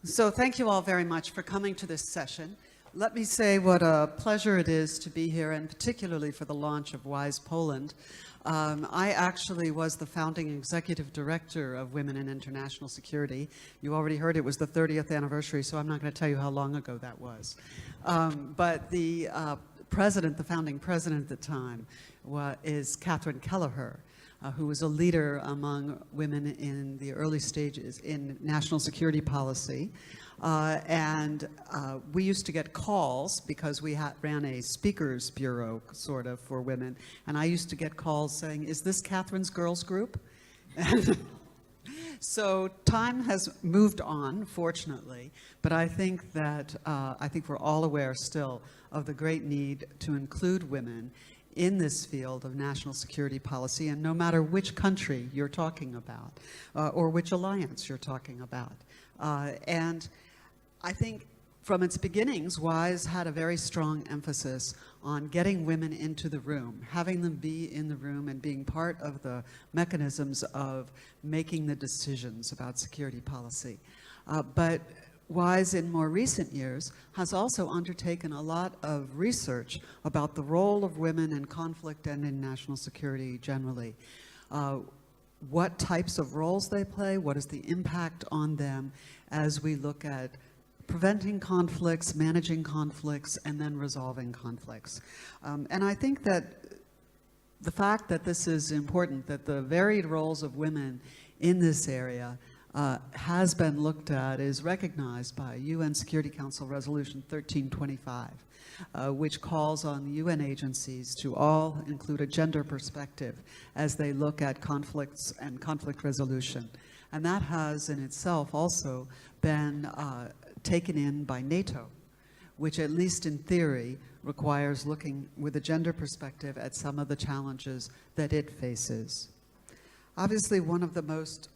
So thank you all very much for coming to this session. Let me say what a pleasure it is to be here, and particularly for the launch of WISE Poland. I actually was the founding executive director of Women in International Security. You already heard it was the 30th anniversary, so I'm not going to tell you how long ago that was. But the president, the founding president at the time, is Catherine Kelleher, who was a leader among women in the early stages in national security policy. We used to get calls because we ran a speakers bureau, sort of, for women. And I used to get calls saying, is this Catherine's girls group? So time has moved on, fortunately, but I think that we're all aware still of the great need to include women in this field of national security policy, and no matter which country you're talking about, or which alliance you're talking about. And I think from its beginnings, WISE had a very strong emphasis on getting women into the room, having them be in the room and being part of the mechanisms of making the decisions about security policy. But WISE in more recent years has also undertaken a lot of research about the role of women in conflict and in national security generally. What types of roles they play, what is the impact on them as we look at preventing conflicts, managing conflicts, and then resolving conflicts. And I think that the fact that this is important, that the varied roles of women in this area has been looked at, is recognized by UN Security Council Resolution 1325, which calls on the UN agencies to all include a gender perspective as they look at conflicts and conflict resolution. And that has in itself also been taken in by NATO, which at least in theory requires looking with a gender perspective at some of the challenges that it faces. Obviously, one of the most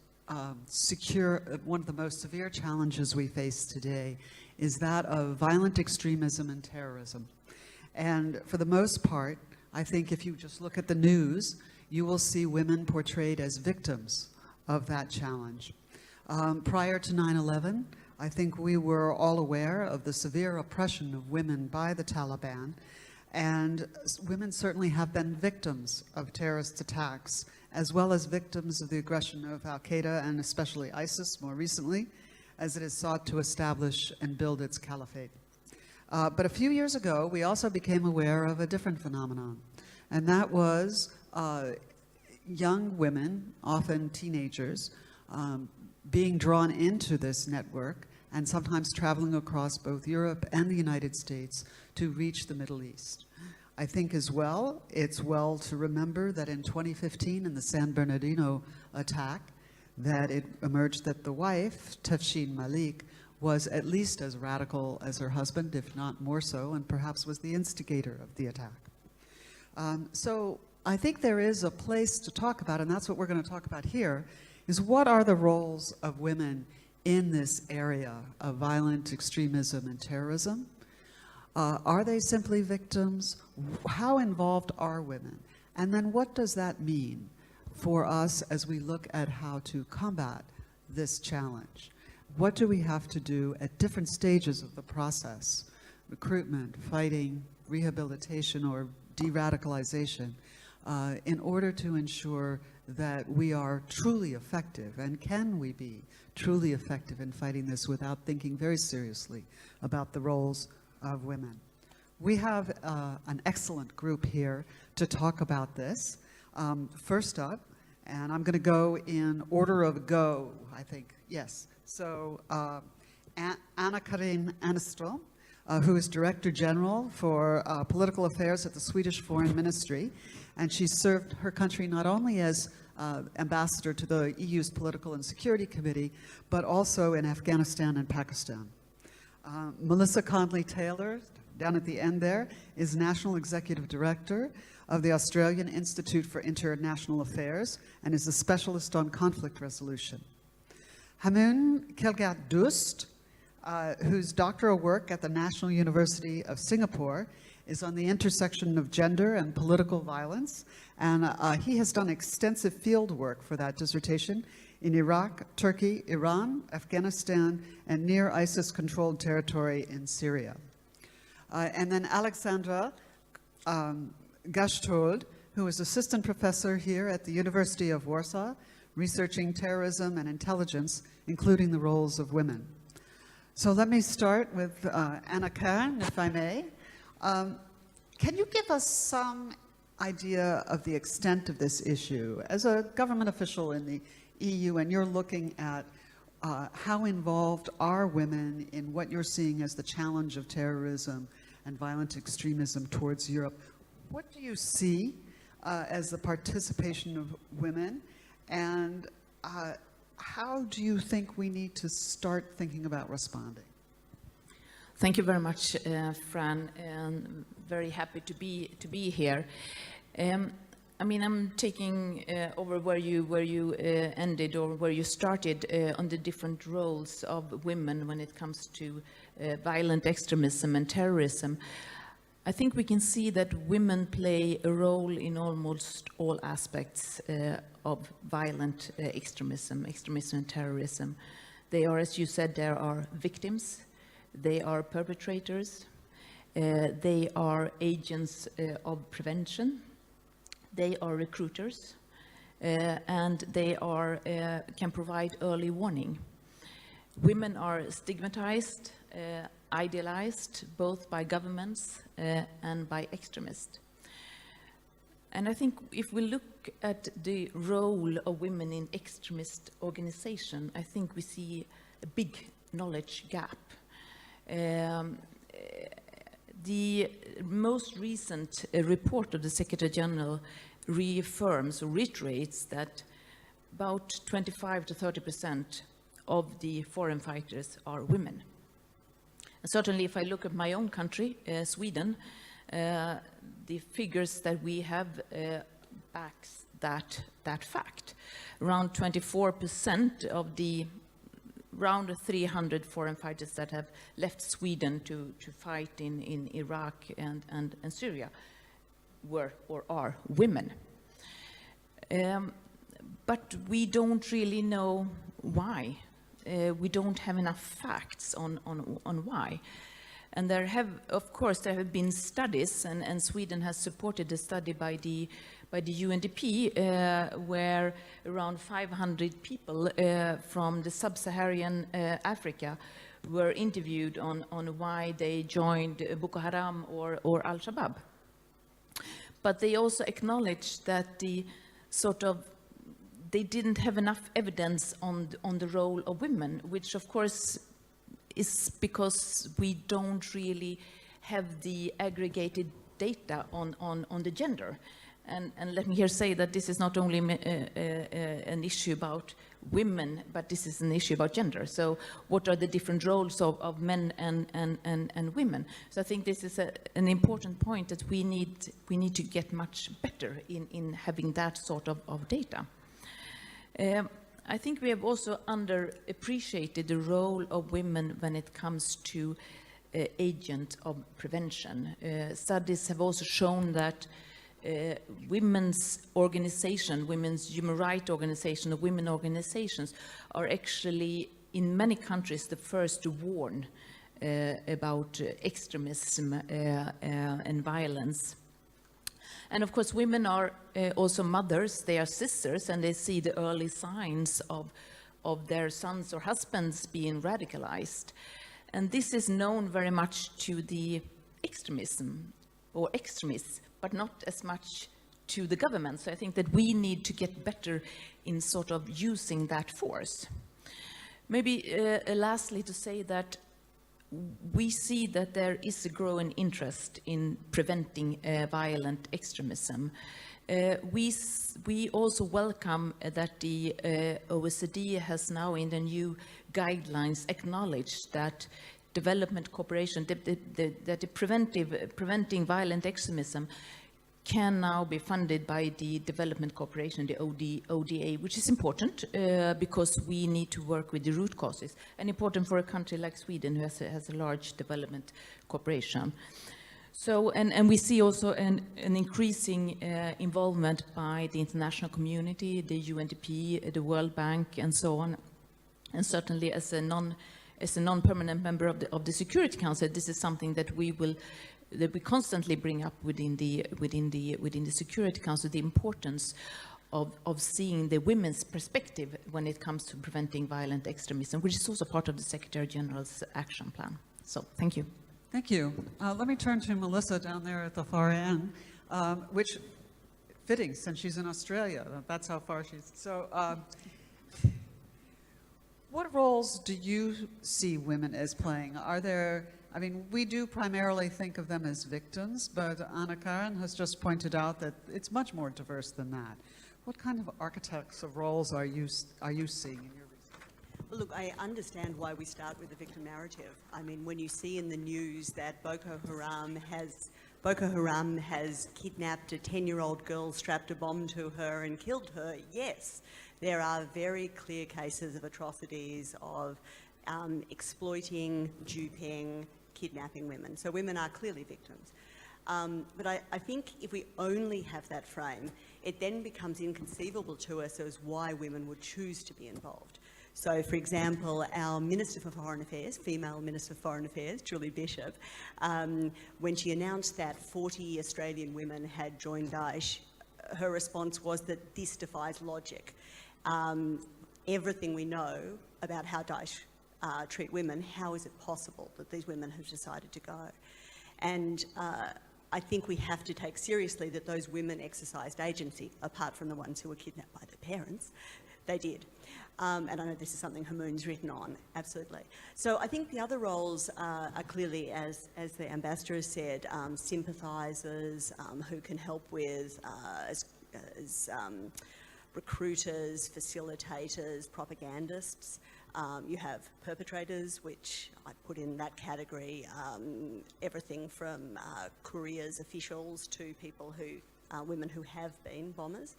severe challenges we face today is that of violent extremism and terrorism. And for the most part, I think if you just look at the news, you will see women portrayed as victims of that challenge. Prior to 9/11, I think we were all aware of the severe oppression of women by the Taliban, and women certainly have been victims of terrorist attacks, as well as victims of the aggression of Al-Qaeda and especially ISIS more recently, as it has sought to establish and build its caliphate. But a few years ago, we also became aware of a different phenomenon, and that was young women, often teenagers, being drawn into this network and sometimes traveling across both Europe and the United States to reach the Middle East. I think as well, it's well to remember that in 2015 in the San Bernardino attack, that it emerged that the wife, Tafshin Malik, was at least as radical as her husband, if not more so, and perhaps was the instigator of the attack. So I think there is a place to talk about, and that's what we're going to talk about here, is what are the roles of women in this area of violent extremism and terrorism? Are they simply victims? How involved are women? And then what does that mean for us as we look at how to combat this challenge? What do we have to do at different stages of the process? Recruitment, fighting, rehabilitation, or de-radicalization, in order to ensure that we are truly effective, and can we be truly effective in fighting this without thinking very seriously about the roles of women. We have an excellent group here to talk about this. First up, and I'm going to go in order of go, I think, yes. So Anna-Karin Anneström, who is Director General for Political Affairs at the Swedish Foreign Ministry, and she served her country not only as ambassador to the EU's Political and Security Committee, but also in Afghanistan and Pakistan. Melissa Conley-Taylor, down at the end there, is National Executive Director of the Australian Institute for International Affairs and is a specialist on conflict resolution. Hamoon Kilgat-Dust, whose doctoral work at the National University of Singapore is on the intersection of gender and political violence, and he has done extensive field work for that dissertation in Iraq, Turkey, Iran, Afghanistan, and near ISIS-controlled territory in Syria. And then Alexandra Gashtold, who is assistant professor here at the University of Warsaw, researching terrorism and intelligence, including the roles of women. So let me start with Anna Kern, if I may. Can you give us some idea of the extent of this issue? As a government official in the EU, and you're looking at how involved are women in what you're seeing as the challenge of terrorism and violent extremism towards Europe, what do you see as the participation of women, and how do you think we need to start thinking about responding? Thank you very much, Fran, and very happy to be here. I mean, I'm taking over where you ended, or where you started, on the different roles of women when it comes to violent extremism and terrorism. I think we can see that women play a role in almost all aspects of violent extremism and terrorism. They are, as you said, there are victims, they are perpetrators, they are agents of prevention, they are recruiters, and they are, can provide early warning. Women are stigmatized, idealized, both by governments and by extremists. And I think if we look at the role of women in extremist organization, I think we see a big knowledge gap. The most recent report of the Secretary General reaffirms or reiterates that about 25 to 30% of the foreign fighters are women. And certainly, if I look at my own country, Sweden, the figures that we have backs that fact. Around 24% of the around 300 foreign fighters that have left Sweden to fight in Iraq and Syria were or are women. But we don't really know why. We don't have enough facts on why. And there have, of course, there have been studies, and Sweden has supported a study by the UNDP, where around 500 people from the sub-Saharan Africa were interviewed on why they joined Boko Haram or Al-Shabaab. But they also acknowledged that they didn't have enough evidence on the role of women, which of course is because we don't really have the aggregated data on the gender. And let me here say that this is not only an issue about women, but this is an issue about gender. So what are the different roles of men and women? So I think this is an important point, that we need to get much better in having that sort of data. I think we have also underappreciated the role of women when it comes to agent of prevention. Studies have also shown that women's organization, women's human rights organization, or women organizations are actually, in many countries, the first to warn about extremism and violence. And of course, women are also mothers, they are sisters, and they see the early signs of their sons or husbands being radicalized. And this is known very much to the extremism or extremists, but not as much to the government. So I think that we need to get better in sort of using that force. Maybe lastly to say that we see that there is a growing interest in preventing violent extremism. We also welcome that the OECD has now in the new guidelines acknowledged that development cooperation, that the preventing violent extremism can now be funded by the development cooperation, the ODA, which is important because we need to work with the root causes, and important for a country like Sweden who has a large development cooperation. So, and we see also an increasing involvement by the international community, the UNDP, the World Bank, and so on. And certainly, as a non-permanent member of the Security Council, this is something that we constantly bring up within the Security Council, the importance of seeing the women's perspective when it comes to preventing violent extremism, which is also part of the Secretary General's action plan. So, thank you. Thank you. Let me turn to Melissa down there at the far end, which fitting since she's in Australia. That's how far she's. So, what roles do you see women as playing? Are there? I mean, we do primarily think of them as victims, but Anna Karen has just pointed out that it's much more diverse than that. What kind of architects of roles are you seeing in your research? Well, look, I understand why we start with the victim narrative. I mean, when you see in the news that Boko Haram has kidnapped a 10-year-old girl, strapped a bomb to her and killed her, yes, there are very clear cases of atrocities of exploiting, duping, kidnapping women. So women are clearly victims. But I think if we only have that frame, it then becomes inconceivable to us as why women would choose to be involved. So, for example, our Minister for Foreign Affairs, female Minister for Foreign Affairs, Julie Bishop, when she announced that 40 Australian women had joined Daesh, her response was that this defies logic. Everything we know about how Daesh treat women, how is it possible that these women have decided to go? And I think we have to take seriously that those women exercised agency, apart from the ones who were kidnapped by their parents. They did. And I know this is something Hamoon's written on, absolutely. So I think the other roles are clearly, as the ambassador has said, sympathisers who can help with as recruiters, facilitators, propagandists. You have perpetrators, which I put in that category, everything from couriers, officials, to people who, women who have been bombers.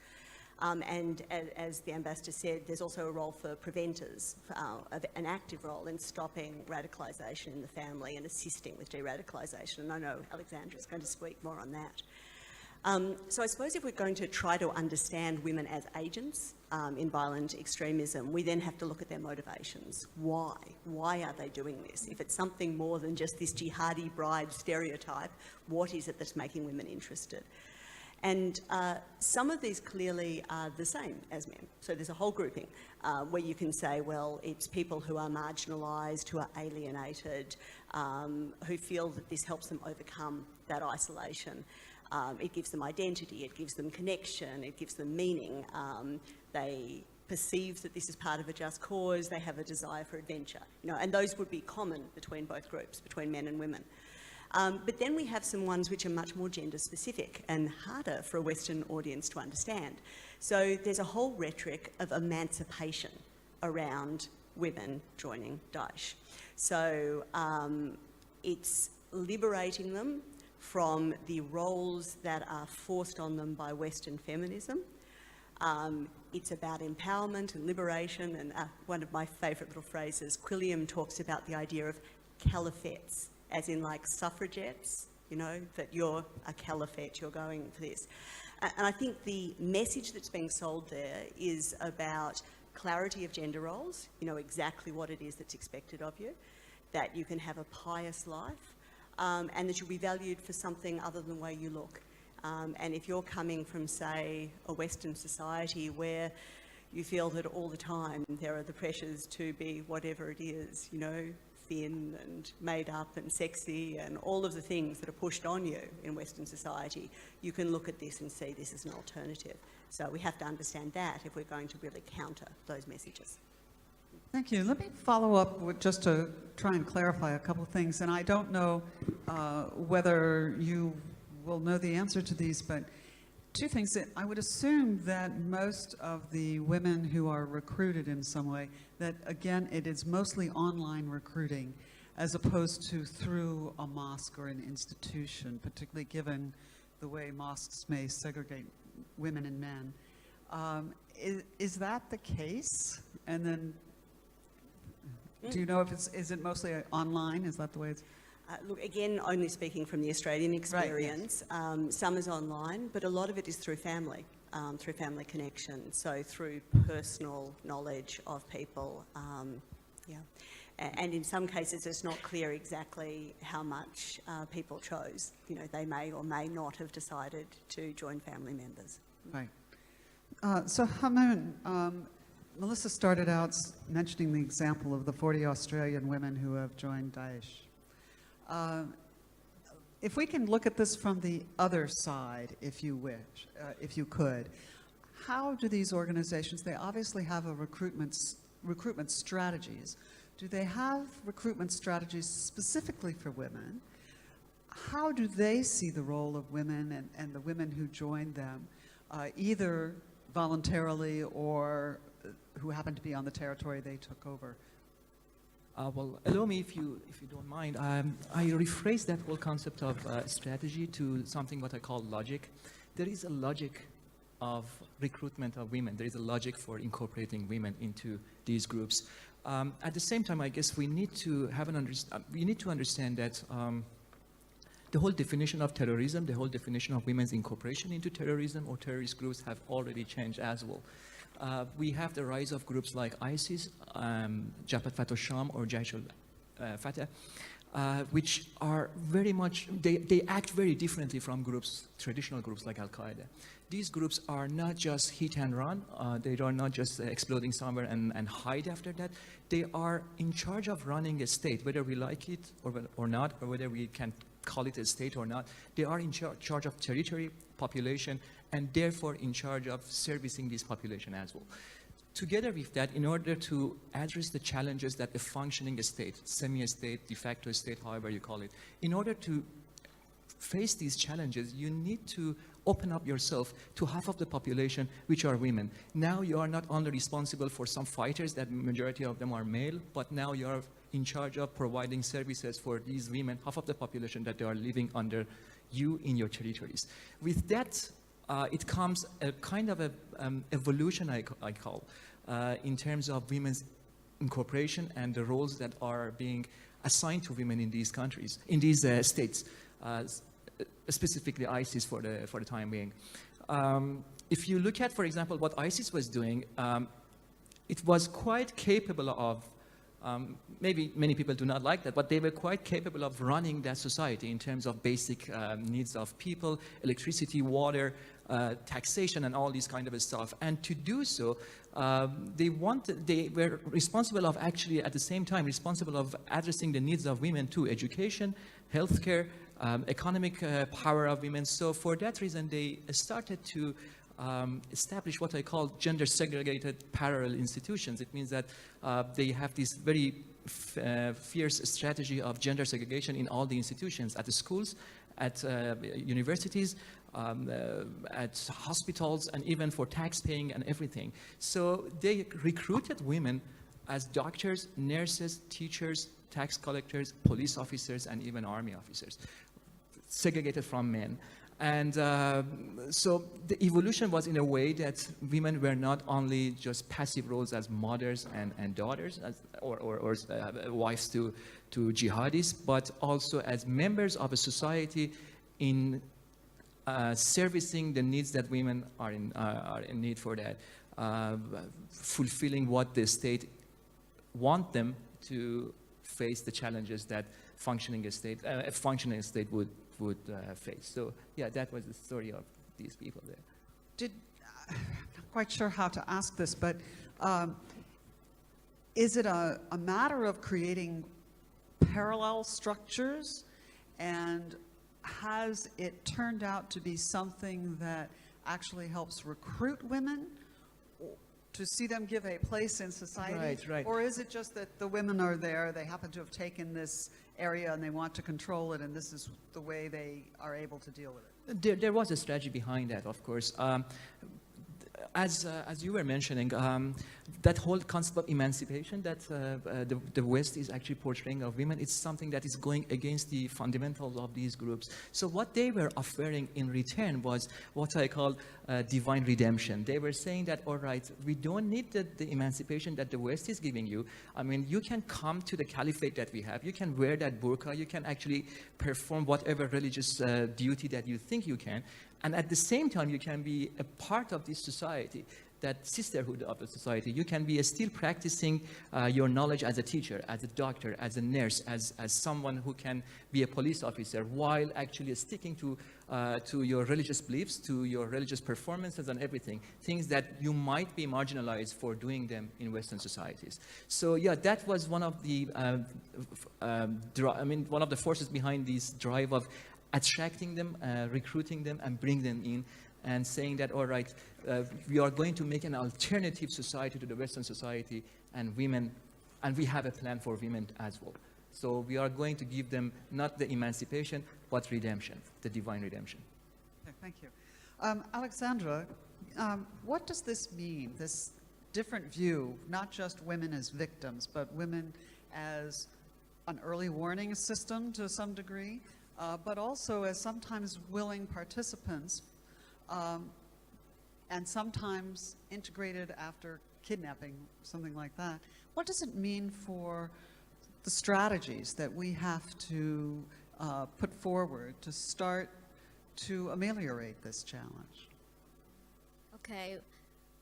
And as the ambassador said, there's also a role for preventers, an active role in stopping radicalisation in the family and assisting with de-radicalisation. And I know Alexandra is going to speak more on that. So I suppose if we're going to try to understand women as agents in violent extremism, we then have to look at their motivations. Why? Why are they doing this? If it's something more than just this jihadi bride stereotype, what is it that's making women interested? And some of these clearly are the same as men. So there's a whole grouping where you can say, well, it's people who are marginalised, who are alienated, who feel that this helps them overcome that isolation. It gives them identity, it gives them connection, it gives them meaning. They perceive that this is part of a just cause, they have a desire for adventure. You know, and those would be common between both groups, between men and women. But then we have some ones which are much more gender specific and harder for a Western audience to understand. So there's a whole rhetoric of emancipation around women joining Daesh. So it's liberating them from the roles that are forced on them by Western feminism. It's about empowerment and liberation, and one of my favourite little phrases, Quilliam talks about the idea of caliphates, as in like suffragettes, you know, that you're a caliphate, you're going for this. And I think the message that's being sold there is about clarity of gender roles, you know exactly what it is that's expected of you, that you can have a pious life, and that you'll be valued for something other than the way you look. And if you're coming from, say, a Western society where you feel that all the time there are the pressures to be whatever it is, you know, thin and made up and sexy and all of the things that are pushed on you in Western society, you can look at this and see this as an alternative. So we have to understand that if we're going to really counter those messages. Thank you. Let me follow up with just to try and clarify a couple of things. And I don't know whether you will know the answer to these, but two things. That I would assume that most of the women who are recruited in some way, that again, it is mostly online recruiting as opposed to through a mosque or an institution, particularly given the way mosques may segregate women and men. Is that the case? And then, do you know if is it mostly online? Is that the way it's? Look, again, only speaking from the Australian experience, some is online, but a lot of it is through family connection, so through personal knowledge of people, yeah. And in some cases, it's not clear exactly how much people chose. You know, they may or may not have decided to join family members. Right. So, Hamoon, Melissa started out mentioning the example of the 40 Australian women who have joined Daesh. If we can look at this from the other side, if you wish, if you could, how do these organizations, they obviously have a recruitment strategies. Do they have recruitment strategies specifically for women? How do they see the role of women and the women who joined them, either voluntarily or who happen to be on the territory they took over? Well, allow me, if you don't mind, I rephrase that whole concept of strategy to something what I call logic. There is a logic of recruitment of women. There is a logic for incorporating women into these groups. At the same time, I guess we need to have we need to understand that the whole definition of terrorism, the whole definition of women's incorporation into terrorism or terrorist groups have already changed as well. We have the rise of groups like ISIS, Jabhat Fatah Sham, or Jaish al-Fatah, which are very much, they act very differently from groups, traditional groups like Al-Qaeda. These groups are not just hit and run, they are not just exploding somewhere and hide after that. They are in charge of running a state, whether we like it or not, or whether we can call it a state or not. They are in charge of territory, population, and therefore in charge of servicing this population as well. Together with that, in order to address the challenges that a functioning state, semi-state, de facto state, however you call it, in order to face these challenges, you need to open up yourself to half of the population, which are women. Now you are not only responsible for some fighters, that majority of them are male, but now you are in charge of providing services for these women, half of the population that they are living under you in your territories. With that, it comes a kind of a evolution, I call, in terms of women's incorporation and the roles that are being assigned to women in these countries, in these states, specifically ISIS for the time being. If you look at, for example, what ISIS was doing, it was quite capable of, maybe many people do not like that, but they were quite capable of running that society in terms of basic needs of people, electricity, water, taxation, and all these kind of stuff. And to do so, they were responsible of actually, at the same time, responsible of addressing the needs of women too, education, healthcare, economic power of women. So for that reason, they started to establish what I call gender segregated parallel institutions. It means that they have this very fierce strategy of gender segregation in all the institutions, at the schools, at universities, at hospitals, and even for tax paying and everything. So they recruited women as doctors, nurses, teachers, tax collectors, police officers, and even army officers, segregated from men. And so the evolution was in a way that women were not only just passive roles as mothers and daughters, or wives to jihadis, but also as members of a society in servicing the needs that women are in need for, that fulfilling what the state want them to face, the challenges that a functioning state would face. So yeah, that was the story of these people there. I'm not quite sure how to ask this, but is it a matter of creating parallel structures, and has it turned out to be something that actually helps recruit women to see them give a place in society? Right, right. Or is it just that the women are there, they happen to have taken this area and they want to control it, and this is the way they are able to deal with it? There was a strategy behind that, of course. as you were mentioning, that whole concept of emancipation that the West is actually portraying of women, it's something that is going against the fundamentals of these groups. So what they were offering in return was what I call divine redemption. They were saying that, all right, we don't need the emancipation that the West is giving you. I mean, you can come to the caliphate that we have. You can wear that burqa. You can actually perform whatever religious duty that you think you can. And at the same time, you can be a part of this society, that sisterhood of the society. You can be still practicing your knowledge as a teacher, as a doctor, as a nurse, as someone who can be a police officer, while actually sticking to your religious beliefs, to your religious performances and everything, things that you might be marginalized for doing them in Western societies. So yeah, that was one of the, one of the forces behind this drive of attracting them, recruiting them, and bring them in, and saying that, all right, we are going to make an alternative society to the Western society, and women, and we have a plan for women as well. So we are going to give them not the emancipation, but redemption, the divine redemption. Okay, thank you. Alexandra, what does this mean, this different view, not just women as victims, but women as an early warning system to some degree, but also as sometimes willing participants, and sometimes integrated after kidnapping, something like that. What does it mean for the strategies that we have to put forward to start to ameliorate this challenge? Okay,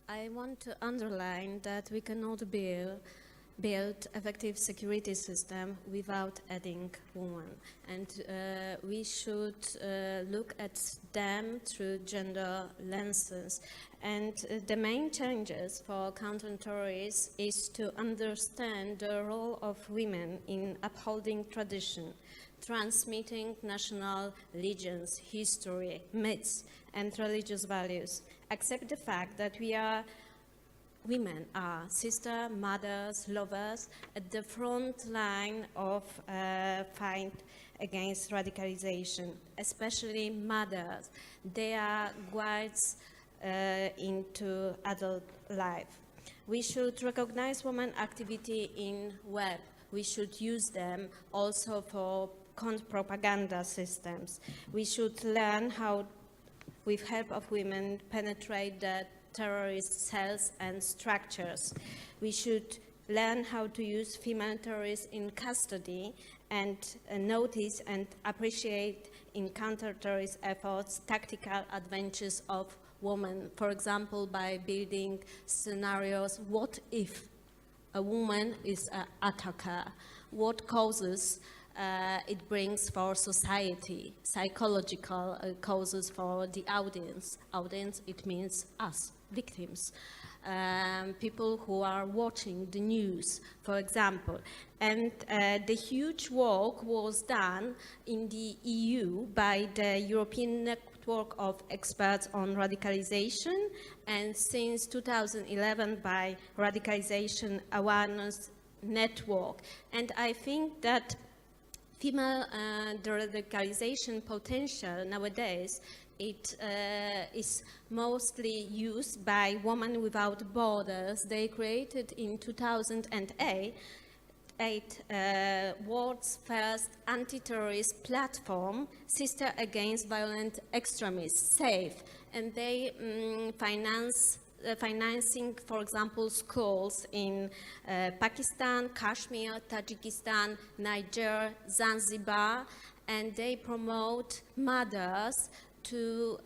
I want to underline that we cannot build effective security system without adding women, and we should look at them through gender lenses. And the main challenges for counterterrorists is to understand the role of women in upholding tradition, transmitting national legends, history, myths, and religious values. Accept the fact that women are sisters, mothers, lovers at the front line of fight against radicalization, especially mothers. They are guides into adult life. We should recognize women activity in web. We should use them also for counter-propaganda systems. We should learn how, with help of women, penetrate the terrorist cells and structures. We should learn how to use female terrorists in custody and notice and appreciate in counter-terrorist efforts tactical adventures of women, for example, by building scenarios. What if a woman is an attacker? What causes it brings for society, psychological causes for the audience. Audience, it means us, victims, people who are watching the news, for example. And the huge work was done in the EU by the European Network of Experts on Radicalization, and since 2011 by Radicalization Awareness Network. And I think that female radicalization potential nowadays, it is mostly used by Women Without Borders. They created in 2008 world's first anti-terrorist platform, Sister Against Violent Extremists, SAFE, and they financing, for example, schools in Pakistan, Kashmir, Tajikistan, Niger, Zanzibar, and they promote mothers to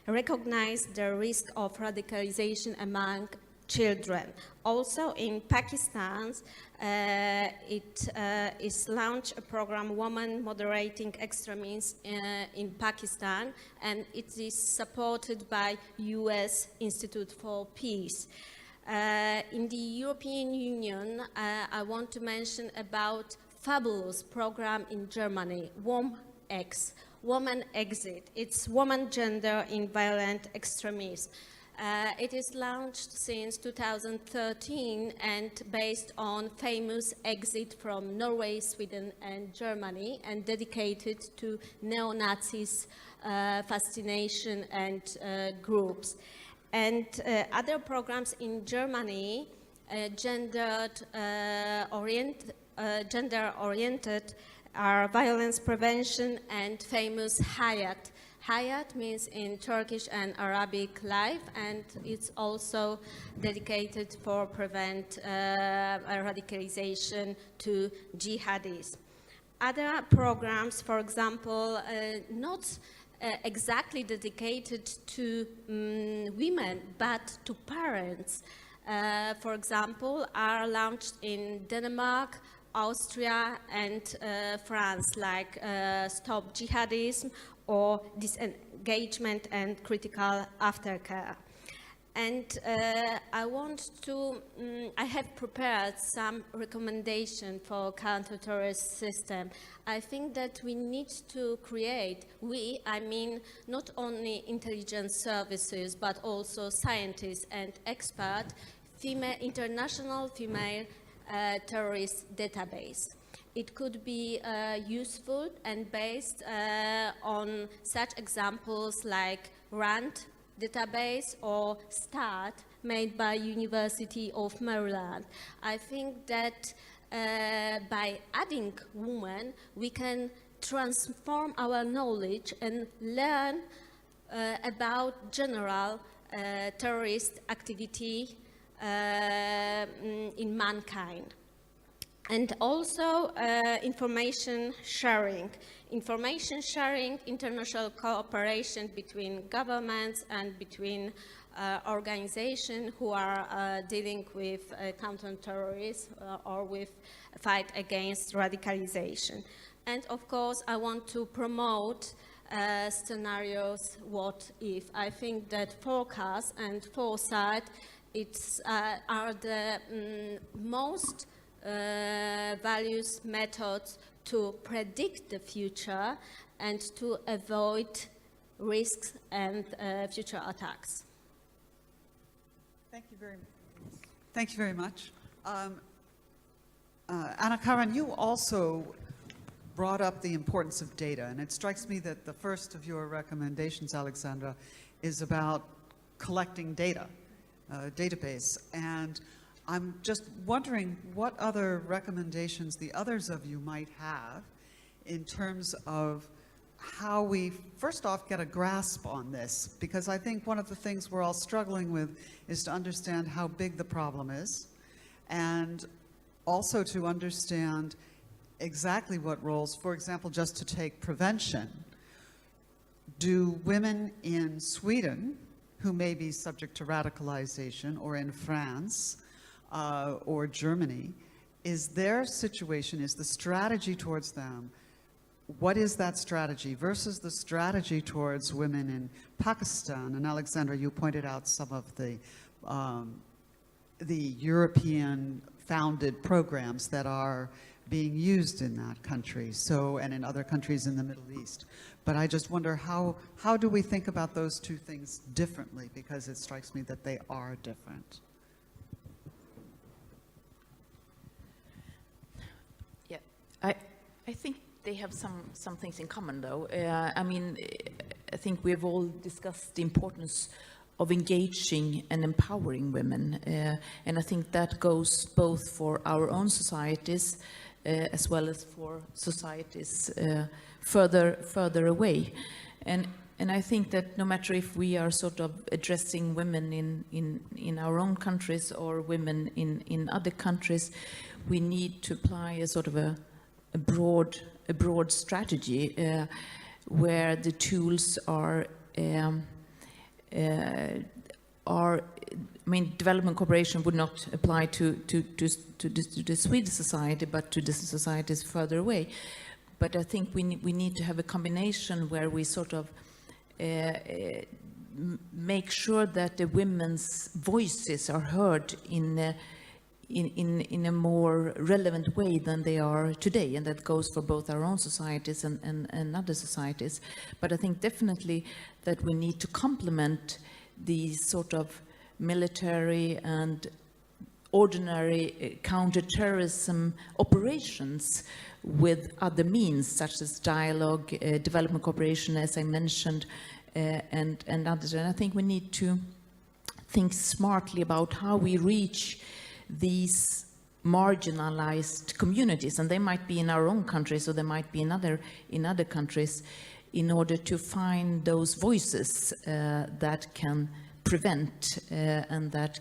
recognize the risk of radicalization among children. Also in Pakistan, it is launched a program, Women Moderating Extremism in Pakistan, and it is supported by US Institute for Peace. In the European Union, I want to mention about fabulous program in Germany, WOMX, Woman Exit. It's woman gender in violent extremism. It is launched since 2013 and based on famous exit from Norway, Sweden and Germany, and dedicated to neo-Nazis fascination and groups. And other programs in Germany, gender-oriented are violence prevention and famous Hayat. Hayat means in Turkish and Arabic life, and it's also dedicated for prevent radicalization to jihadis. Other programs, for example, not exactly dedicated to women, but to parents, for example, are launched in Denmark, Austria, and France, like Stop Jihadism or Disengagement and Critical Aftercare. And I have prepared some recommendation for counter-terrorist system. I think that we need to create, I mean not only intelligence services, but also scientists and experts, international female terrorist database. It could be useful and based on such examples like RAND database or START made by University of Maryland. I think that by adding women, we can transform our knowledge and learn about general terrorist activity in mankind. And also information sharing. Information sharing, international cooperation between governments and between organizations who are dealing with counter-terrorism or with fight against radicalization. And of course, I want to promote scenarios, what if. I think that forecast and foresight are the most values methods to predict the future and to avoid risks and future attacks. Thank you very much. Thank you very much. Anna Karan, you also brought up the importance of data, and it strikes me that the first of your recommendations, Alexandra, is about collecting data, database. And I'm just wondering what other recommendations the others of you might have in terms of how we, first off, get a grasp on this, because I think one of the things we're all struggling with is to understand how big the problem is, and also to understand exactly what roles, for example, just to take prevention, do women in Sweden who may be subject to radicalization, or in France, or Germany, is their situation, is the strategy towards them, what is that strategy versus the strategy towards women in Pakistan? And Alexandra, you pointed out some of the European-founded programs that are being used in that country, so, and in other countries in the Middle East. But I just wonder how do we think about those two things differently, because it strikes me that they are different. Yeah, I think they have some things in common, though. I mean, I think we've all discussed the importance of engaging and empowering women, and I think that goes both for our own societies as well as for societies further away. And I think that no matter if we are sort of addressing women in our own countries or women in other countries, we need to apply a sort of a broad strategy where the tools are, I mean, development cooperation would not apply to the Swedish society, but to the societies further away. But I think we need to have a combination where we sort of make sure that the women's voices are heard in a more relevant way than they are today, and that goes for both our own societies and other societies. But I think definitely that we need to complement these sort of military and ordinary counter-terrorism operations with other means, such as dialogue, development cooperation, as I mentioned, and others. And I think we need to think smartly about how we reach these marginalized communities, and they might be in our own countries or they might be in other countries, in order to find those voices that can prevent and that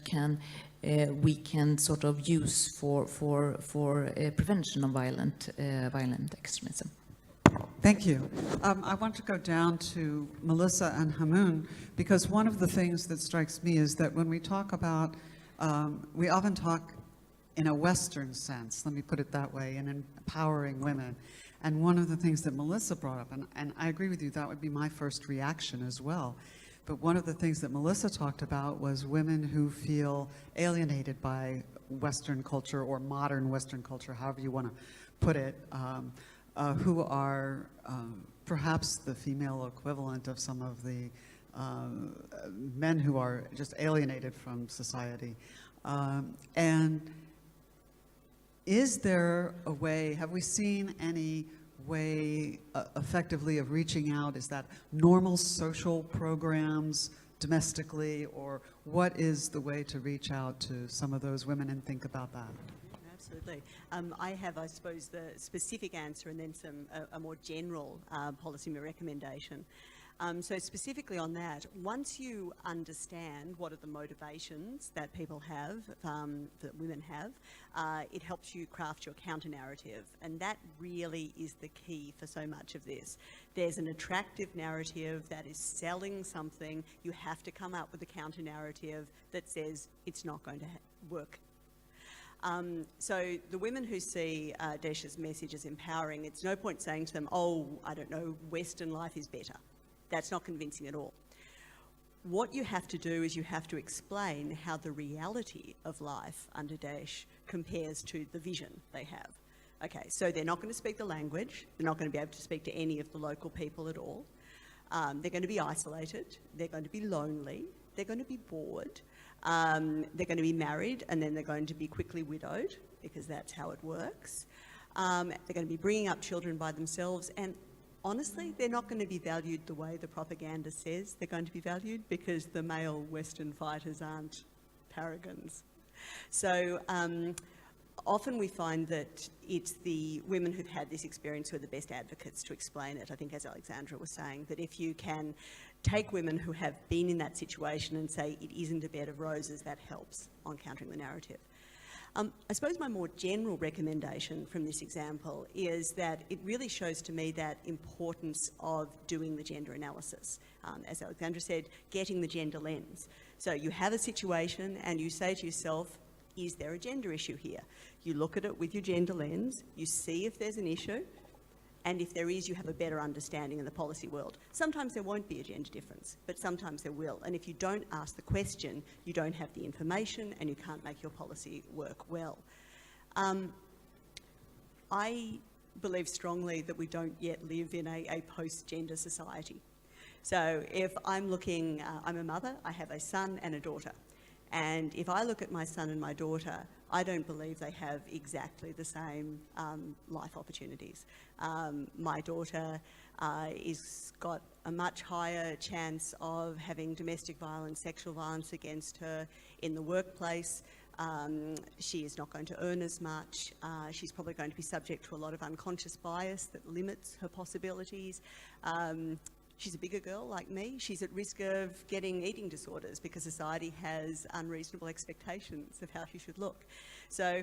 we can sort of use for prevention of violent extremism. Thank you. I want to go down to Melissa and Hamoon, because one of the things that strikes me is that when we talk about, we often talk in a Western sense, let me put it that way, in empowering women. And one of the things that Melissa brought up, and I agree with you, that would be my first reaction as well. But one of the things that Melissa talked about was women who feel alienated by Western culture or modern Western culture, however you want to put it, who are perhaps the female equivalent of some of the men who are just alienated from society. And is there a way, have we seen any way effectively of reaching out? Is that normal social programs domestically, or what is the way to reach out to some of those women and think about that? Absolutely. I have, I suppose, the specific answer and then a more general policy recommendation. So specifically on that, once you understand what are the motivations that people have, that women have, it helps you craft your counter-narrative, and that really is the key for so much of this. There's an attractive narrative that is selling something. You have to come up with a counter-narrative that says it's not going to work. So the women who see Daesh's message as empowering, it's no point saying to them, oh, I don't know, Western life is better. That's not convincing at all. What you have to do is you have to explain how the reality of life under Daesh compares to the vision they have. Okay, so they're not going to speak the language. They're not going to be able to speak to any of the local people at all. They're going to be isolated. They're going to be lonely. They're going to be bored. They're going to be married, and then they're going to be quickly widowed, because that's how it works. They're going to be bringing up children by themselves, and honestly, they're not going to be valued the way the propaganda says they're going to be valued, because the male Western fighters aren't paragons. So often we find that it's the women who've had this experience who are the best advocates to explain it. I think, as Alexandra was saying, that if you can take women who have been in that situation and say it isn't a bed of roses, that helps on countering the narrative. I suppose my more general recommendation from this example is that it really shows to me that importance of doing the gender analysis. As Alexandra said, getting the gender lens. So you have a situation and you say to yourself, is there a gender issue here? You look at it with your gender lens, you see if there's an issue, and if there is, you have a better understanding in the policy world. Sometimes there won't be a gender difference, but sometimes there will. And if you don't ask the question, you don't have the information and you can't make your policy work well. I believe strongly that we don't yet live in a post-gender society. So if I'm looking, I'm a mother, I have a son and a daughter. And if I look at my son and my daughter, I don't believe they have exactly the same life opportunities. My daughter is got a much higher chance of having domestic violence, sexual violence against her in the workplace. She is not going to earn as much. She's probably going to be subject to a lot of unconscious bias that limits her possibilities. She's a bigger girl like me. She's at risk of getting eating disorders because society has unreasonable expectations of how she should look. So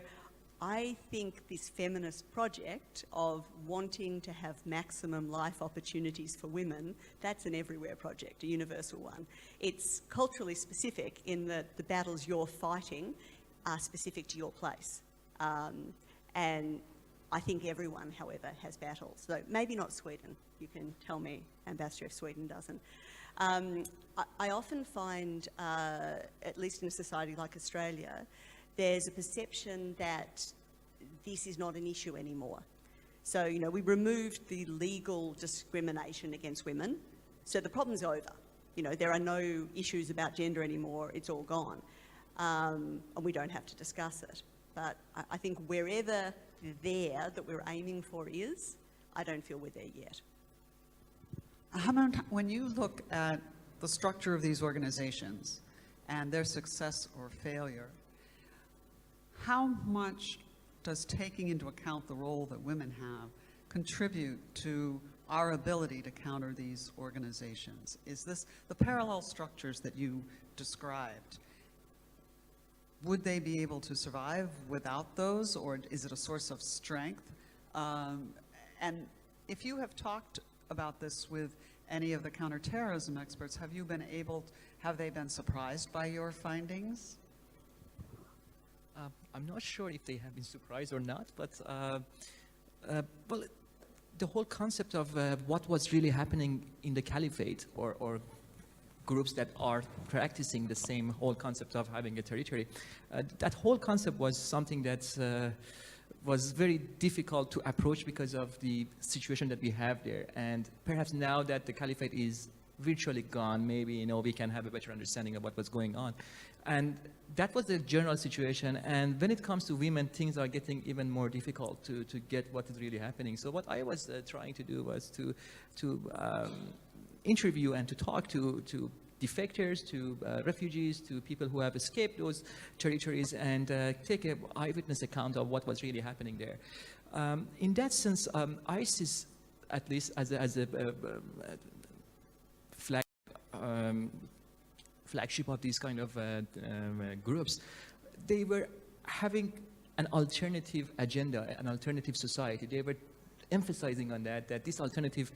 I think this feminist project of wanting to have maximum life opportunities for women, that's an everywhere project, a universal one. It's culturally specific in that the battles you're fighting are specific to your place. And I think everyone, however, has battles. So maybe not Sweden. You can tell me, Ambassador, if Sweden doesn't. I often find, at least in a society like Australia, there's a perception that this is not an issue anymore. So, you know, we removed the legal discrimination against women, so the problem's over. You know, there are no issues about gender anymore, it's all gone. and we don't have to discuss it. But I think wherever there that we're aiming for is, I don't feel we're there yet. When you look at the structure of these organizations and their success or failure, how much does taking into account the role that women have contribute to our ability to counter these organizations? Is this the parallel structures that you described? Would they be able to survive without those, or is it a source of strength? And if you have talked about this with any of the counterterrorism experts, have they been surprised by your findings? I'm not sure if they have been surprised or not, but well, the whole concept of what was really happening in the caliphate, or groups that are practicing the same whole concept of having a territory, that whole concept was something that was very difficult to approach because of the situation that we have there. And perhaps now that the caliphate is virtually gone, maybe we can have a better understanding of what was going on. And that was the general situation. And when it comes to women, things are getting even more difficult to get what is really happening. So what I was trying to do was to interview and to talk to defectors, to refugees, to people who have escaped those territories, and take an eyewitness account of what was really happening there. In that sense, ISIS, at least as a flagship of these kind of groups, they were having an alternative agenda, an alternative society. They were emphasizing on that this alternative,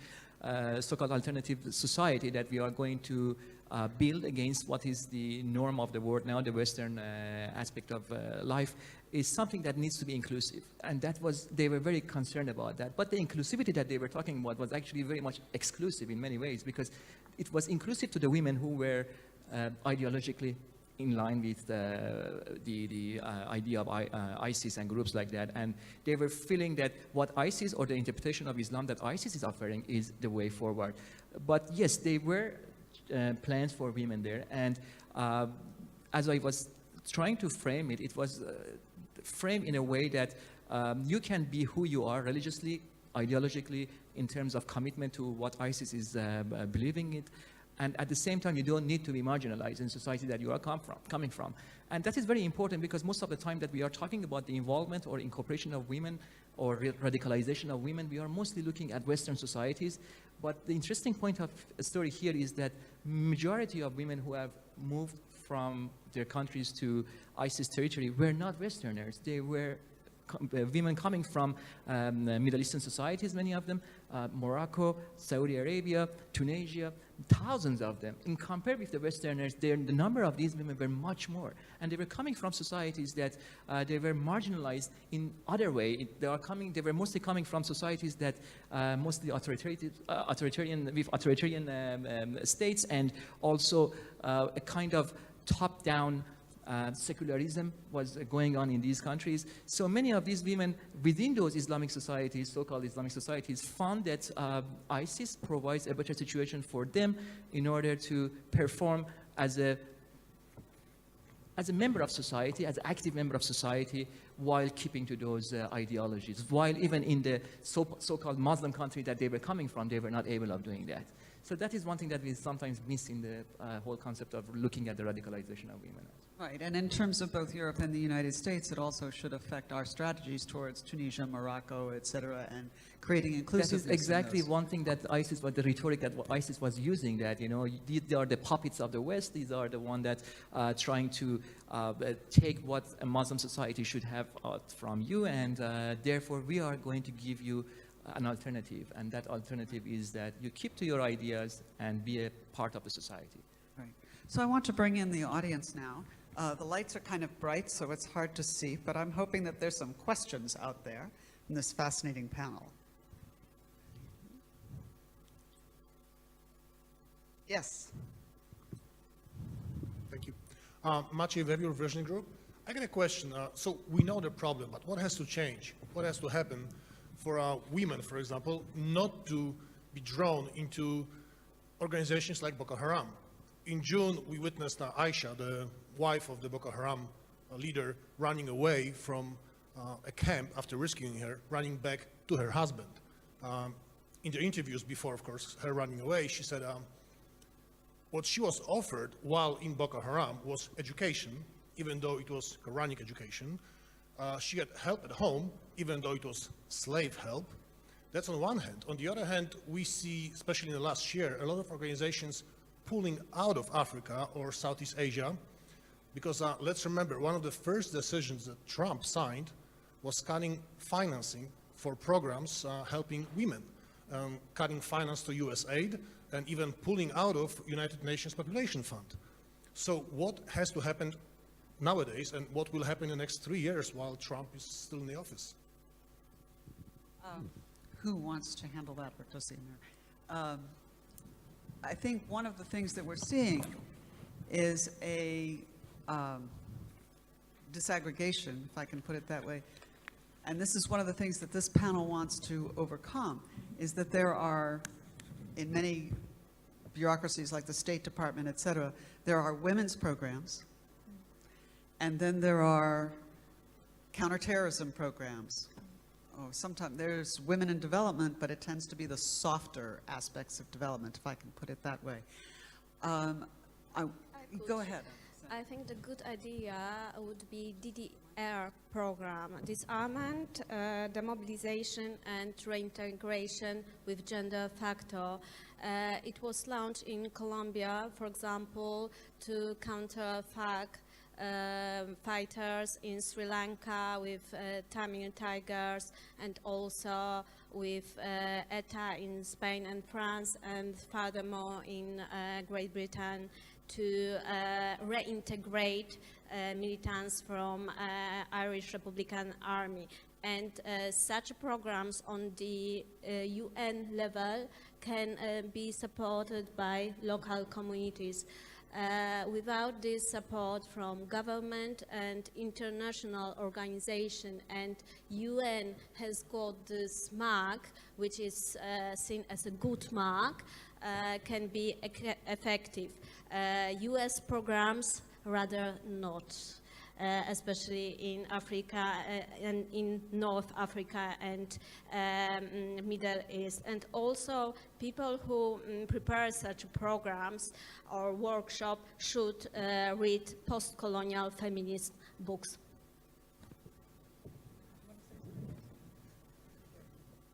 so-called alternative society that we are going to build against what is the norm of the world now, the Western aspect of life, is something that needs to be inclusive. And they were very concerned about that. But the inclusivity that they were talking about was actually very much exclusive in many ways, because it was inclusive to the women who were ideologically in line with the idea of ISIS and groups like that. And they were feeling that what ISIS, or the interpretation of Islam that ISIS is offering, is the way forward. But yes, there were plans for women there. And as I was trying to frame it, it was framed in a way that you can be who you are religiously, ideologically, in terms of commitment to what ISIS is believing in. And at the same time, you don't need to be marginalized in society that you are coming from. And that is very important, because most of the time that we are talking about the involvement or incorporation of women or radicalization of women, we are mostly looking at Western societies. But the interesting point of the story here is that majority of women who have moved from their countries to ISIS territory were not Westerners. They were women coming from Middle Eastern societies, many of them, Morocco, Saudi Arabia, Tunisia, thousands of them. In compared with the Westerners, the number of these women were much more. And they were coming from societies that they were marginalized in other way. They were mostly coming from societies that mostly authoritarian states, and also a kind of top-down secularism was going on in these countries. So many of these women within those Islamic societies, so-called Islamic societies, found that ISIS provides a better situation for them in order to perform as a member of society, as an active member of society, while keeping to those ideologies. While even in the so-called Muslim country that they were coming from, they were not able of doing that. So that is one thing that we sometimes miss in the whole concept of looking at the radicalization of women. Right, and in terms of both Europe and the United States, it also should affect our strategies towards Tunisia, Morocco, et cetera, and creating inclusiveness. That is exactly one thing that ISIS, the rhetoric that ISIS was using, that, these are the puppets of the West, these are the one that trying to take what a Muslim society should have from you, and therefore we are going to give you an alternative, and that alternative is that you keep to your ideas and be a part of the society. Right. So I want to bring in the audience now. The lights are kind of bright, so it's hard to see, but I'm hoping that there's some questions out there in this fascinating panel. Yes. Thank you. Maciej Wewior, Version Group. I got a question. So we know the problem, but what has to change? What has to happen for women, for example, not to be drawn into organizations like Boko Haram? In June, we witnessed Aisha, the wife of the Boko Haram leader running away from a camp after rescuing her, running back to her husband. In the interviews before, of course, her running away, she said what she was offered while in Boko Haram was education, even though it was Quranic education. She had help at home, even though it was slave help. That's on one hand. On the other hand, we see, especially in the last year, a lot of organizations pulling out of Africa or Southeast Asia, because let's remember, one of the first decisions that Trump signed was cutting financing for programs helping women, cutting finance to US aid, and even pulling out of United Nations Population Fund. So what has to happen nowadays, and what will happen in the next 3 years while Trump is still in the office? Who wants to handle that, I think one of the things that we're seeing is a disaggregation, if I can put it that way. And this is one of the things that this panel wants to overcome, is that there are, in many bureaucracies like the State Department, et cetera, there are women's programs, and then there are counterterrorism programs. Oh, sometimes there's women in development, but it tends to be the softer aspects of development, if I can put it that way. Go ahead. I think the good idea would be DDR program, disarmament, demobilization, and reintegration with gender factor. It was launched in Colombia, for example, to counter FARC fighters in Sri Lanka with Tamil Tigers, and also with ETA in Spain and France, and furthermore in Great Britain, to reintegrate militants from Irish Republican Army. And such programs on the UN level can be supported by local communities. Without this support from government and international organization, and UN has got this mark, which is seen as a good mark, can be effective. US programs rather not, especially in Africa and in North Africa and Middle East. And also people who prepare such programs or workshop should read post-colonial feminist books.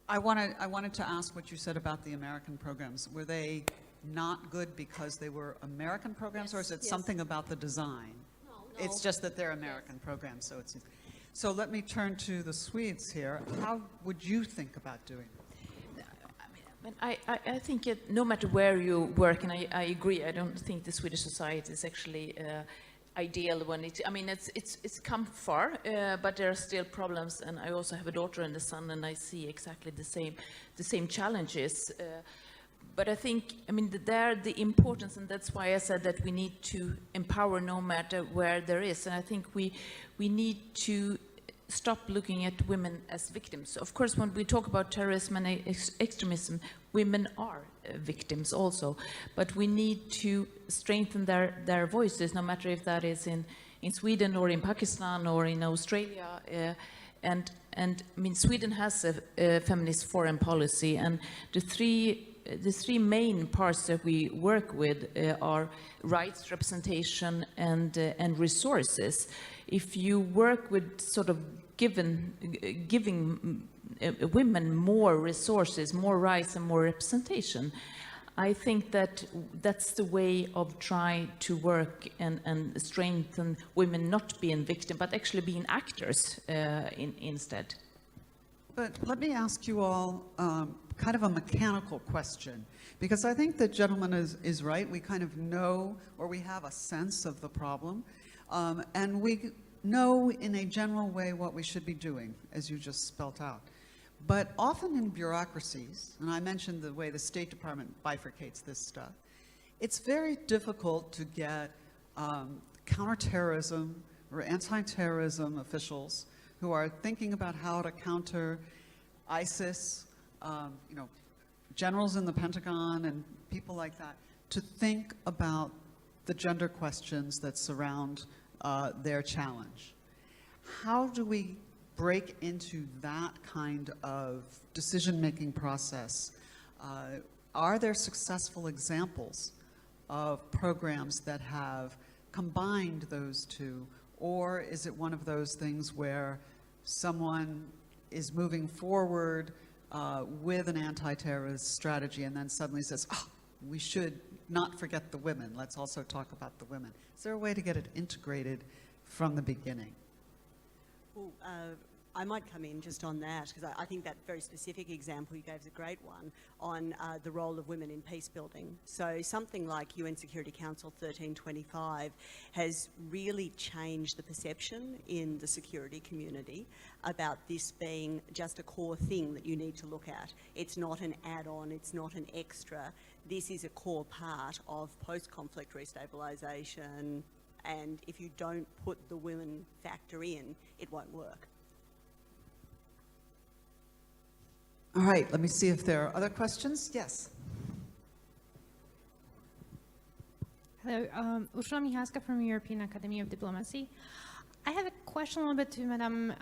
I wanted to ask what you said about the American programs. Were they not good because they were American programs, or is it something about the design? No. It's just that they're American programs, so it's... So let me turn to the Swedes here. How would you think about doing it? I think no matter where you work, and I agree, I don't think the Swedish society is actually ideal when it's come far, but there are still problems, and I also have a daughter and a son, and I see exactly the same challenges. But I think, the importance, and that's why I said that we need to empower no matter where there is. And I think we need to stop looking at women as victims. Of course, when we talk about terrorism and extremism, women are victims also. But we need to strengthen their voices, no matter if that is in Sweden or in Pakistan or in Australia. And Sweden has a feminist foreign policy, and the three main parts that we work with are rights, representation, and resources. If you work with sort of giving women more resources, more rights, and more representation, I think that's the way of trying to work and strengthen women not being victims, but actually being actors instead. But let me ask you all kind of a mechanical question, because I think the gentleman is right. We kind of know, or we have a sense of the problem, and we know in a general way what we should be doing, as you just spelt out. But often in bureaucracies, and I mentioned the way the State Department bifurcates this stuff, it's very difficult to get counterterrorism or anti-terrorism officials who are thinking about how to counter ISIS, generals in the Pentagon and people like that, to think about the gender questions that surround their challenge. How do we break into that kind of decision-making process? Are there successful examples of programs that have combined those two, or is it one of those things where someone is moving forward with an anti-terrorist strategy and then suddenly says, oh, we should not forget the women, let's also talk about the women? Is there a way to get it integrated from the beginning? Well, I might come in just on that, because I think that very specific example you gave is a great one on the role of women in peace building. So something like UN Security Council 1325 has really changed the perception in the security community about this being just a core thing that you need to look at. It's not an add-on, it's not an extra. This is a core part of post-conflict restabilisation, and if you don't put the women factor in, it won't work. All right, let me see if there are other questions. Yes. Hello, Ursula Michalska from European Academy of Diplomacy. I have a question a little bit to Madame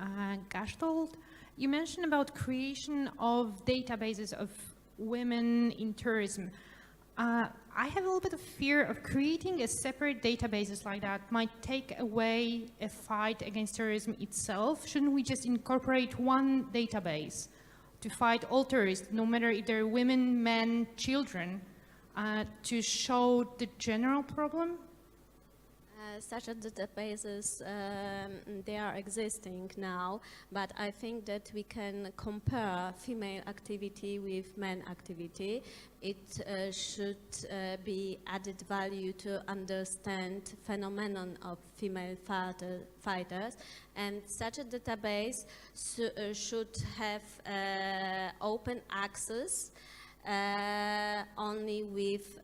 Gashtold. You mentioned about creation of databases of women in tourism. I have a little bit of fear of creating a separate databases like that might take away a fight against terrorism itself. Shouldn't we just incorporate one database to fight all terrorists, no matter if they're women, men, children, to show the general problem? Such databases, they are existing now, but I think that we can compare female activity with men activity. It should be added value to understand phenomenon of female fighters, and such a database should have open access only with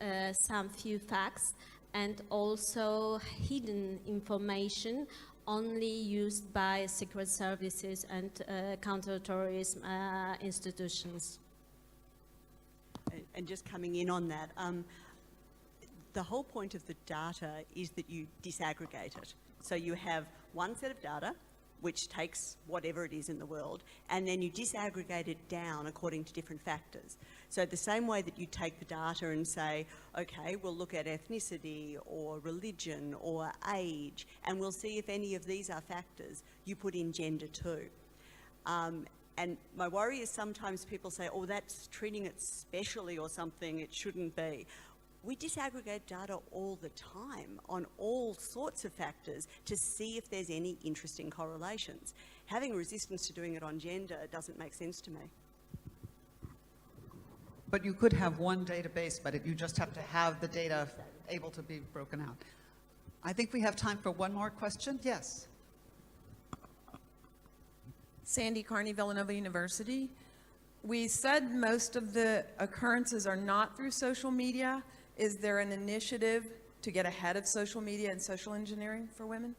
some few facts, and also hidden information only used by secret services and counter-terrorism institutions. And just coming in on that, the whole point of the data is that you disaggregate it. So you have one set of data, which takes whatever it is in the world, and then you disaggregate it down according to different factors. So the same way that you take the data and say, okay, we'll look at ethnicity or religion or age, and we'll see if any of these are factors, you put in gender too. And my worry is sometimes people say, oh, that's treating it specially or something, it shouldn't be. We disaggregate data all the time on all sorts of factors to see if there's any interesting correlations. Having a resistance to doing it on gender doesn't make sense to me. But you could have one database, but you just have to have the data able to be broken out. I think we have time for one more question. Yes. Sandy Carney, Villanova University. We said most of the occurrences are not through social media. Is there an initiative to get ahead of social media and social engineering for women?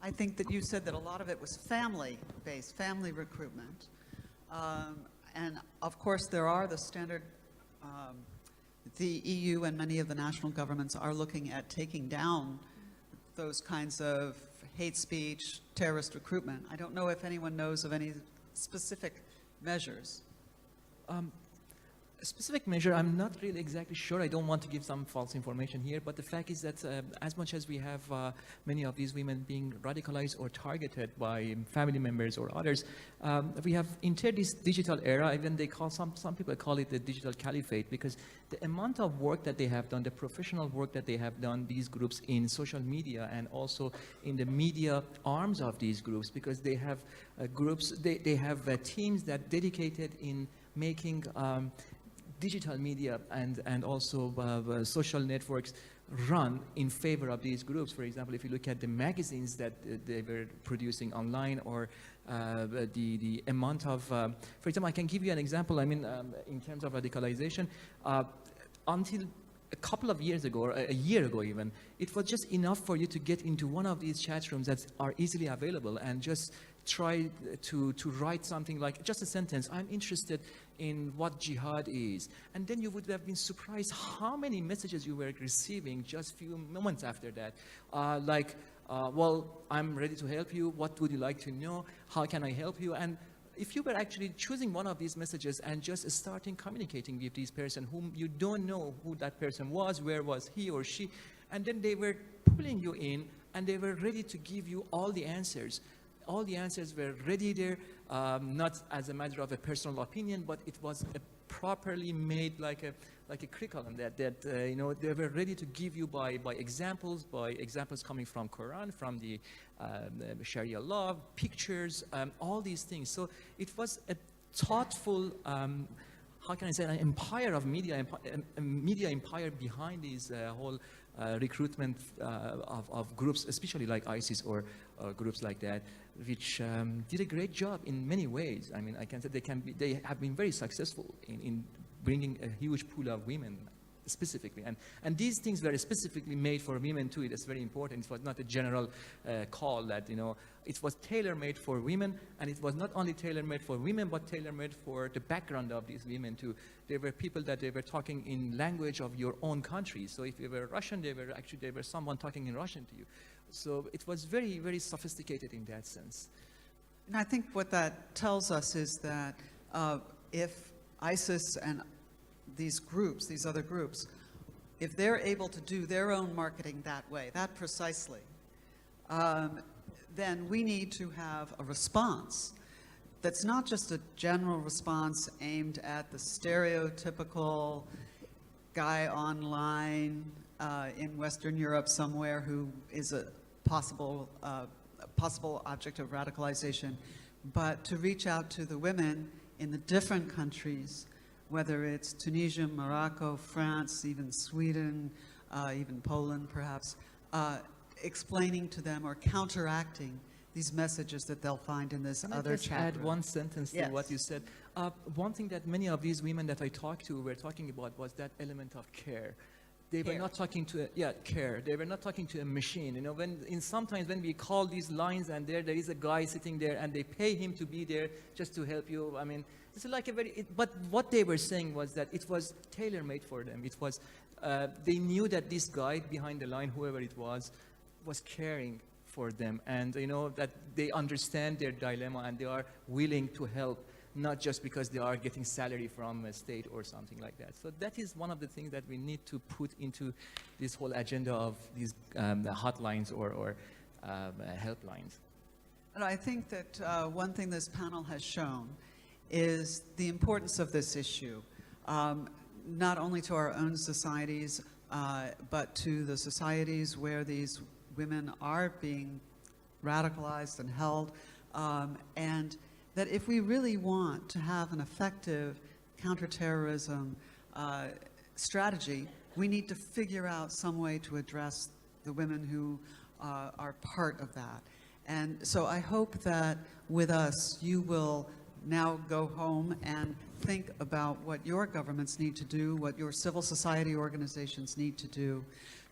I think that you said that a lot of it was family-based, family recruitment. And of course, there are the standard, the EU and many of the national governments are looking at taking down those kinds of hate speech, terrorist recruitment. I don't know if anyone knows of any specific measures. A specific measure, I'm not really exactly sure. I don't want to give some false information here, but the fact is that as much as we have many of these women being radicalized or targeted by family members or others, we have entered this digital era. Even they call some people call it the digital caliphate, because the amount of work that they have done, the professional work that they have done, these groups in social media and also in the media arms of these groups, because they have groups, they have teams that dedicated in making digital media and also social networks run in favor of these groups. For example, if you look at the magazines that they were producing online, or the amount of, for example, I can give you an example. I mean, in terms of radicalization, until a couple of years ago, or a year ago even, it was just enough for you to get into one of these chat rooms that are easily available and just try to write something like just a sentence, I'm interested in what jihad is. And then you would have been surprised how many messages you were receiving just a few moments after that. Well, I'm ready to help you. What would you like to know? How can I help you? And if you were actually choosing one of these messages and just starting communicating with this person whom you don't know who that person was, where was he or she, and then they were pulling you in and they were ready to give you all the answers. All the answers were ready there, not as a matter of a personal opinion, but it was a properly made like a curriculum that you know, they were ready to give you by examples coming from Quran, from the Sharia law, pictures, all these things. So it was a thoughtful, how can I say, an empire of media, a media empire behind these whole recruitment of groups, especially like ISIS or groups like that, which did a great job in many ways. I mean, I can say they have been very successful in bringing a huge pool of women specifically. And these things were specifically made for women too. It's very important. It was not a general call that, you know, it was tailor-made for women, and it was not only tailor-made for women, but tailor-made for the background of these women too. There were people that they were talking in language of your own country. So if you were Russian, they were someone talking in Russian to you. So it was very, very sophisticated in that sense. And I think what that tells us is that if ISIS and these groups, these other groups, if they're able to do their own marketing that way, that precisely, then we need to have a response that's not just a general response aimed at the stereotypical guy online in Western Europe somewhere who is a possible object of radicalization, but to reach out to the women in the different countries, whether it's Tunisia, Morocco, France, even Sweden, even Poland perhaps, explaining to them or counteracting these messages that they'll find in this other chat Can I just add room. one sentence to what you said? One thing that many of these women that I talked to were talking about was that element of care. They were not talking to care. They were not talking to a machine. You know, sometimes when we call these lines and there is a guy sitting there and they pay him to be there just to help you. I mean, it's like but what they were saying was that it was tailor-made for them. It was, they knew that this guy behind the line, whoever it was caring for them, and you know that they understand their dilemma and they are willing to help, not just because they are getting salary from a state or something like that. So that is one of the things that we need to put into this whole agenda of these hotlines or helplines. And I think that one thing this panel has shown is the importance of this issue, not only to our own societies, but to the societies where these women are being radicalized and held, and that if we really want to have an effective counterterrorism strategy, we need to figure out some way to address the women who are part of that. And so I hope that with us, you will now go home and think about what your governments need to do, what your civil society organizations need to do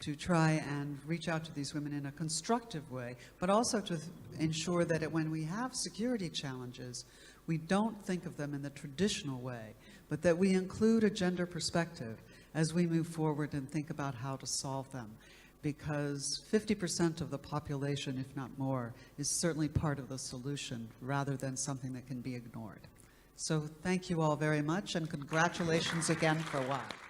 to try and reach out to these women in a constructive way, but also to ensure that when we have security challenges, we don't think of them in the traditional way, but that we include a gender perspective as we move forward and think about how to solve them. Because 50% of the population, if not more, is certainly part of the solution rather than something that can be ignored. So thank you all very much, and congratulations again for WAC.